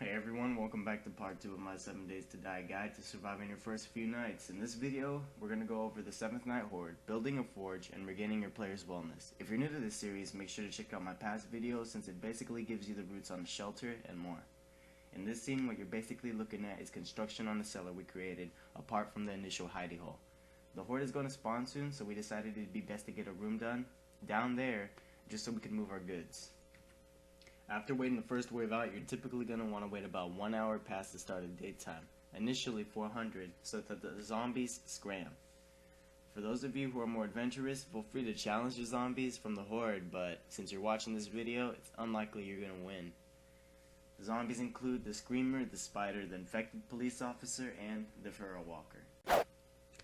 Hey everyone, welcome back to part 2 of my 7 Days to Die guide to surviving your first few nights. In this video, we're going to go over the 7th night hoard, building a forge, and regaining your player's wellness. If you're new to this series, make sure to check out my past videos since it basically gives you the roots on the shelter and more. In this scene, what you're basically looking at is construction on the cellar we created, apart from the initial hidey hole. The hoard is going to spawn soon, so we decided it'd be best to get a room done down there, just so we could move our goods. After waiting the first wave out, you're typically going to want to wait about 1 hour past the start of daytime, initially 400, so that the zombies scram. For those of you who are more adventurous, feel free to challenge the zombies from the horde, but since you're watching this video, it's unlikely you're going to win. The zombies include the Screamer, the Spider, the Infected Police Officer, and the Feral Walker.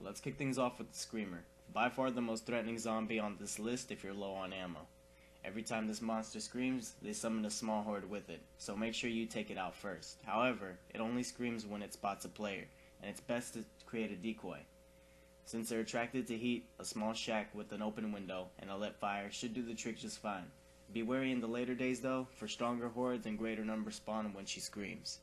Let's kick things off with the Screamer, by far the most threatening zombie on this list if you're low on ammo. Every time this monster screams, they summon a small horde with it, so make sure you take it out first. However, it only screams when it spots a player, and it's best to create a decoy. Since they're attracted to heat, a small shack with an open window and a lit fire should do the trick just fine. Be wary in the later days though, for stronger hordes and greater numbers spawn when she screams.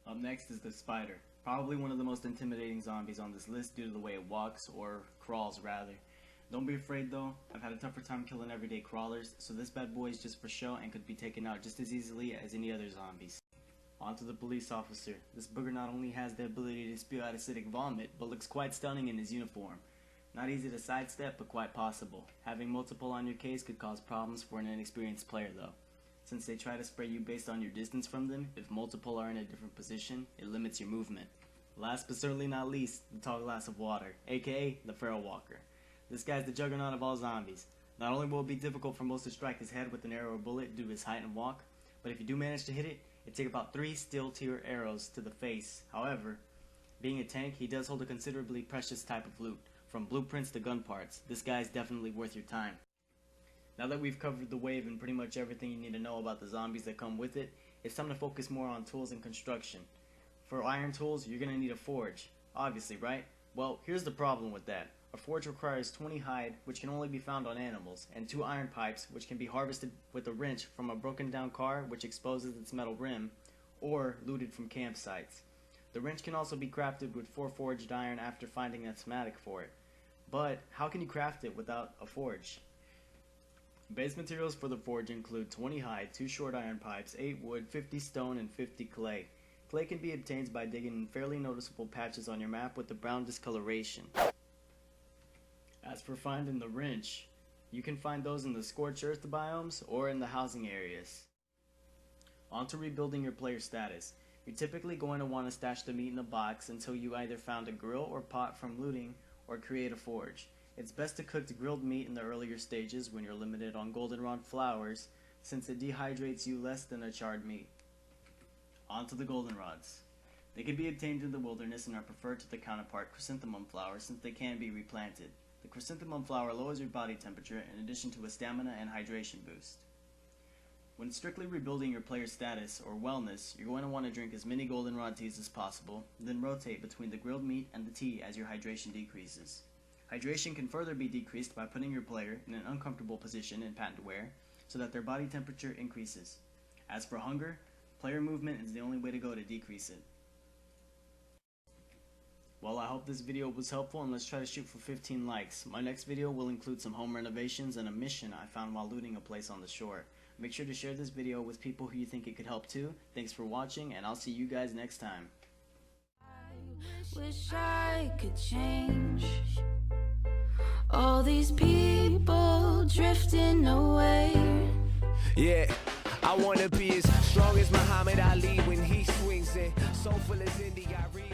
Up next is the Spider, probably one of the most intimidating zombies on this list due to the way it walks, or crawls rather. Don't be afraid though, I've had a tougher time killing everyday crawlers, so this bad boy is just for show and could be taken out just as easily as any other zombies. On to the police officer. This booger not only has the ability to spew out acidic vomit, but looks quite stunning in his uniform. Not easy to sidestep, but quite possible. Having multiple on your case could cause problems for an inexperienced player though. Since they try to spray you based on your distance from them, if multiple are in a different position, it limits your movement. Last but certainly not least, the tall glass of water, aka the Feral Walker. This guy's the juggernaut of all zombies. Not only will it be difficult for most to strike his head with an arrow or bullet due to his height and walk, but if you do manage to hit it, it'd take about 3 steel tier arrows to the face. However, being a tank, he does hold a considerably precious type of loot. From blueprints to gun parts, this guy is definitely worth your time. Now that we've covered the wave and pretty much everything you need to know about the zombies that come with it, it's time to focus more on tools and construction. For iron tools, you're going to need a forge. Obviously, right? Well, here's the problem with that. A forge requires 20 hide, which can only be found on animals, and 2 iron pipes, which can be harvested with a wrench from a broken down car which exposes its metal rim, or looted from campsites. The wrench can also be crafted with 4 forged iron after finding a schematic for it. But how can you craft it without a forge? Base materials for the forge include 20 hide, 2 short iron pipes, 8 wood, 50 stone, and 50 clay. Clay can be obtained by digging in fairly noticeable patches on your map with the brown discoloration. As for finding the wrench, you can find those in the scorched earth biomes or in the housing areas. On to rebuilding your player status. You're typically going to want to stash the meat in a box until you either found a grill or pot from looting or create a forge. It's best to cook the grilled meat in the earlier stages when you're limited on goldenrod flowers, since it dehydrates you less than a charred meat. On to the goldenrods. They can be obtained in the wilderness and are preferred to the counterpart chrysanthemum flower since they can be replanted. The chrysanthemum flower lowers your body temperature in addition to a stamina and hydration boost. When strictly rebuilding your player's status or wellness, you're going to want to drink as many goldenrod teas as possible, then rotate between the grilled meat and the tea as your hydration decreases. Hydration can further be decreased by putting your player in an uncomfortable position in patent wear so that their body temperature increases. As for hunger, player movement is the only way to go to decrease it. Well, I hope this video was helpful, and let's try to shoot for 15 likes. My next video will include some home renovations and a mission I found while looting a place on the shore. Make sure to share this video with people who you think it could help too. Thanks for watching, and I'll see you guys next time. I wish I could change all these people drifting away. Yeah, I wanna be as strong as Muhammad Ali when he swings it. So full as Indy, I read.